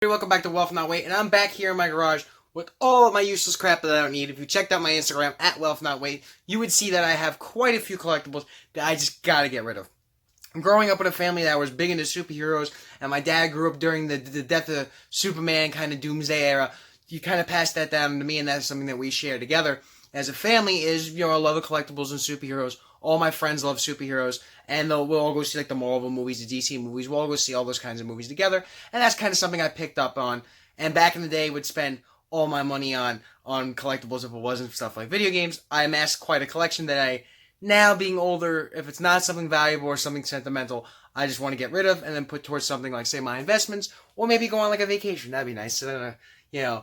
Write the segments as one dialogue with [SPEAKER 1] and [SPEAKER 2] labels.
[SPEAKER 1] Welcome back to Wealth Not Weight, and I'm back here in my garage with all of my useless crap that I don't need. If you checked out my Instagram at Wealth Not Weight, you would see that I have quite a few collectibles that I just gotta get rid of. I'm growing up in a family that was big into superheroes, and my dad grew up during the death of Superman kind of doomsday era. You kind of passed that down to me, and that's something that we share together as a family is, a love of collectibles and superheroes. All my friends love superheroes, and we'll all go see like the Marvel movies, the DC movies. We'll all go see all those kinds of movies together, and that's kind of something I picked up on. And back in the day, would spend all my money on collectibles if it wasn't stuff like video games. I amassed quite a collection that I, now being older, if it's not something valuable or something sentimental, I just want to get rid of and then put towards something like, say, my investments, or maybe go on like a vacation. That'd be nice. So then,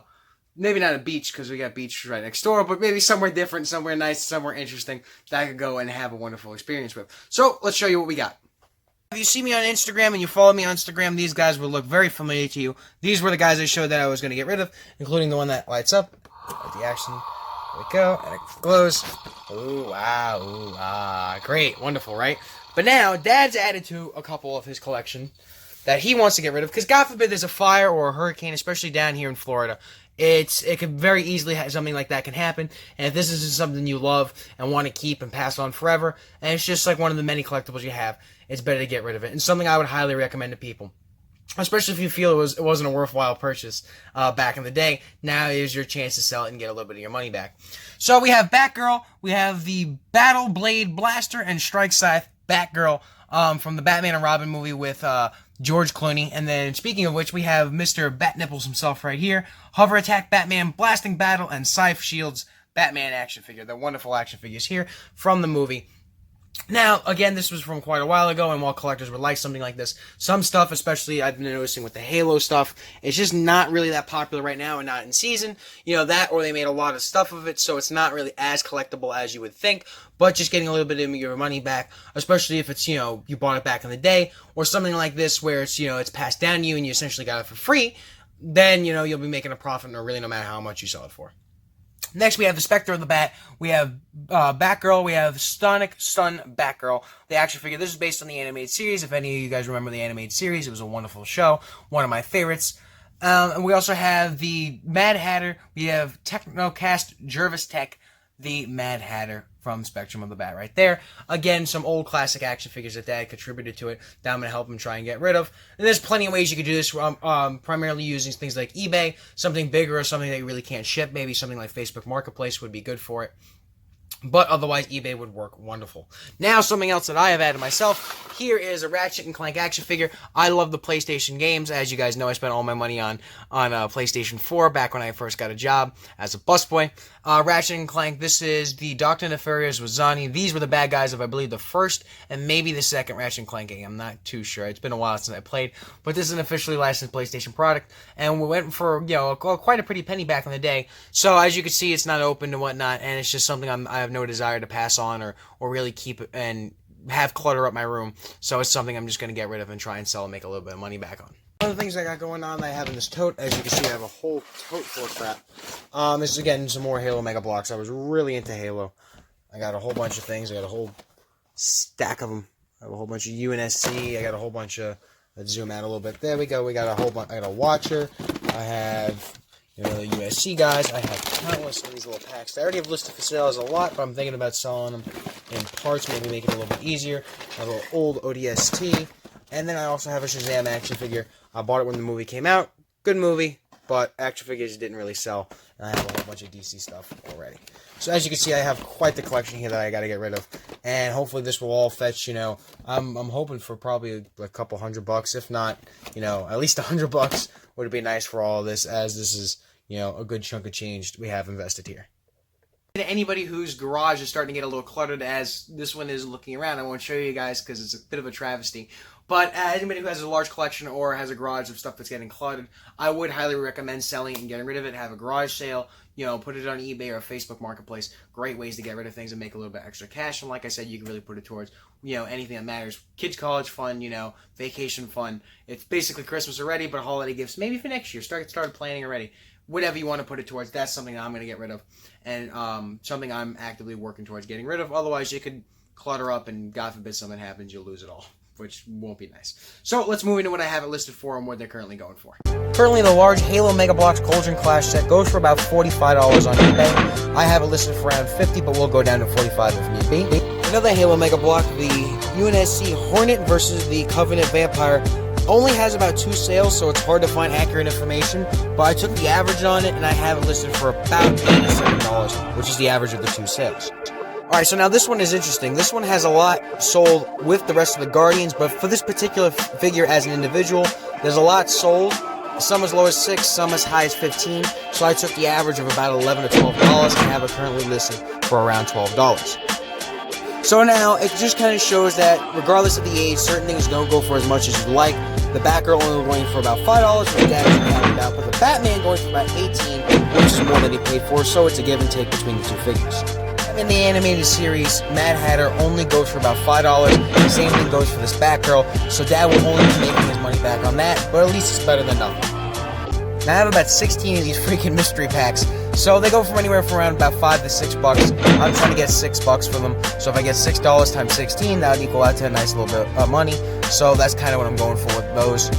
[SPEAKER 1] maybe not a beach because we got beach right next door, but maybe somewhere different, somewhere nice, somewhere interesting that I could go and have a wonderful experience with. So let's show you what we got. If you see me on Instagram and you follow me on Instagram, these guys will look very familiar to you. These were the guys I showed that I was going to get rid of, including the one that lights up. Like the action. There we go. And it glows. Ooh, wow. Ooh, ah. Great. Wonderful, right? But now, Dad's added to a couple of his collection that he wants to get rid of, because God forbid there's a fire or a hurricane, especially down here in Florida. It could very easily have something like that can happen, and if this is something you love and want to keep and pass on forever, and it's just like one of the many collectibles you have, it's better to get rid of it, and something I would highly recommend to people. Especially if you feel it wasn't a worthwhile purchase back in the day. Now is your chance to sell it and get a little bit of your money back. So we have Batgirl, we have the Battle Blade Blaster and Strike Scythe Batgirl from the Batman and Robin movie with George Clooney. And then, speaking of which, we have Mr. Bat Nipples himself right here. Hover Attack Batman, Blasting Battle, and Scythe Shields Batman action figure. The wonderful action figures here from the movie. Now, again, this was from quite a while ago, and while collectors would like something like this, some stuff, especially I've been noticing with the Halo stuff, it's just not really that popular right now and not in season. That, or they made a lot of stuff of it, so it's not really as collectible as you would think, but just getting a little bit of your money back, especially if it's, you bought it back in the day, or something like this where it's, it's passed down to you and you essentially got it for free, then, you'll be making a profit, or really no matter how much you sell it for. Next, we have the Spectre of the Bat. We have Batgirl. We have Stun Batgirl, the action figure. This is based on the animated series. If any of you guys remember the animated series, it was a wonderful show. One of my favorites. And we also have the Mad Hatter. We have Technocast Jervis Tech, the Mad Hatter from Spectrum of the Bat right there. Again, some old classic action figures that Dad contributed to it that I'm going to help him try and get rid of. And there's plenty of ways you could do this, primarily using things like eBay, something bigger or something that you really can't ship. Maybe something like Facebook Marketplace would be good for it. But otherwise, eBay would work wonderful. Now, something else that I have added myself. Here is a Ratchet and Clank action figure. I love the PlayStation games. As you guys know, I spent all my money on PlayStation 4 back when I first got a job as a busboy. Ratchet and Clank, this is the Dr. Nefarious Wazani. These were the bad guys of, I believe, the first and maybe the second Ratchet and Clank game. I'm not too sure. It's been a while since I played. But this is an officially licensed PlayStation product. And we went for, quite a pretty penny back in the day. So, as you can see, it's not open and whatnot. And it's just something I have no desire to pass on or really keep and have clutter up my room. So it's something I'm just going to get rid of and try and sell and make a little bit of money back on. One of the things I got going on that I have in this tote, as you can see, I have a whole tote full of crap. This is, again, some more Halo Mega Blocks. I was really into Halo. I got a whole bunch of things. I got a whole stack of them. I have a whole bunch of UNSC. I got a whole bunch of... Let's zoom out a little bit. There we go. We got a whole bunch... I got a Watcher. I have... the USC guys. I have countless of these little packs. I already have listed for sale as a lot, but I'm thinking about selling them in parts, maybe make it a little bit easier. I have an old ODST, and then I also have a Shazam action figure. I bought it when the movie came out. Good movie, but action figures didn't really sell, and I have a whole bunch of DC stuff already. So as you can see, I have quite the collection here that I got to get rid of, and hopefully this will all fetch, I'm hoping for probably a couple $100, if not, at least $100 would be nice for all of this, as this is, a good chunk of change we have invested here. To anybody whose garage is starting to get a little cluttered, as this one is looking around, I won't show you guys because it's a bit of a travesty. But anybody who has a large collection or has a garage of stuff that's getting cluttered, I would highly recommend selling and getting rid of it. Have a garage sale, put it on eBay or Facebook Marketplace. Great ways to get rid of things and make a little bit extra cash. And like I said, you can really put it towards, anything that matters. Kids' college fund, vacation fund. It's basically Christmas already, but holiday gifts maybe for next year. Start planning already. Whatever you want to put it towards, that's something that I'm going to get rid of. And something I'm actively working towards getting rid of. Otherwise, you could clutter up and God forbid something happens, you'll lose it all. which won't be nice. So let's move into what I have it listed for and what they're currently going for. Currently, the large Halo Mega Bloks Cauldron Clash set goes for about $45 on eBay. I have it listed for around $50, but we'll go down to $45 if need be. Another Halo Mega Block, the UNSC Hornet versus the Covenant Vampire, only has about 2 sales, so it's hard to find accurate information, but I took the average on it, and I have it listed for about $87, which is the average of the 2 sales. Alright, so now this one is interesting. This one has a lot sold with the rest of the Guardians, but for this particular figure as an individual, there's a lot sold. Some as low as 6, some as high as 15, so I took the average of about $11 to $12, and I have it currently listed for around $12. So now, it just kind of shows that, regardless of the age, certain things don't go for as much as you like. The Batgirl only going for about $5, which Dad isn't happy about, but the Batman going for about $18, which is more than he paid for, so it's a give and take between the 2 figures. In the animated series, Mad Hatter only goes for about $5. The same thing goes for this Batgirl, so Dad will only be making his money back on that, but at least it's better than nothing. Now I have about 16 of these freaking mystery packs, so they go from anywhere from around about $5 to $6. I'm trying to get $6 for them, so if I get $6 times 16, that would equal out to a nice little bit of money, so that's kind of what I'm going for with those.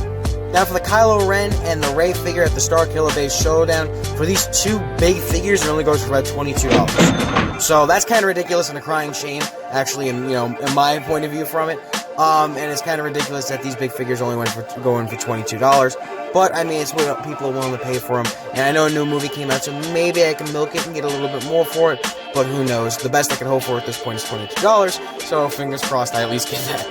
[SPEAKER 1] Now for the Kylo Ren and the Rey figure at the Starkiller Base Showdown, for these 2 big figures, it only goes for about $22. So that's kind of ridiculous and a crying shame, actually, in my point of view from it. And it's kind of ridiculous that these big figures only going for $22. But, I mean, it's what people are willing to pay for them. And I know a new movie came out, so maybe I can milk it and get a little bit more for it. But who knows? The best I can hope for at this point is $22. So, fingers crossed I at least get that.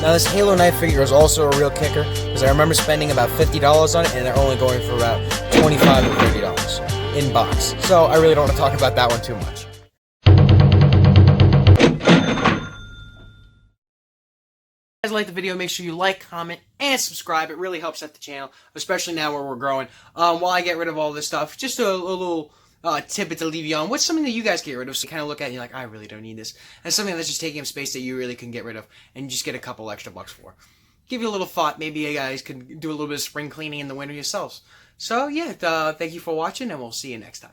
[SPEAKER 1] Now, this Halo Knight figure is also a real kicker, because I remember spending about $50 on it, and they're only going for about $25 to $30 in box. So, I really don't want to talk about that one too much. If you guys like the video, make sure you like, comment, and subscribe. It really helps out the channel, especially now where we're growing. While I get rid of all this stuff, just a little tidbit to leave you on. What's something that you guys get rid of? So you kind of look at it and you're like, I really don't need this. And something that's just taking up space that you really can get rid of and just get a couple extra bucks for. Give you a little thought. Maybe you guys could do a little bit of spring cleaning in the winter yourselves. So yeah, thank you for watching, and we'll see you next time.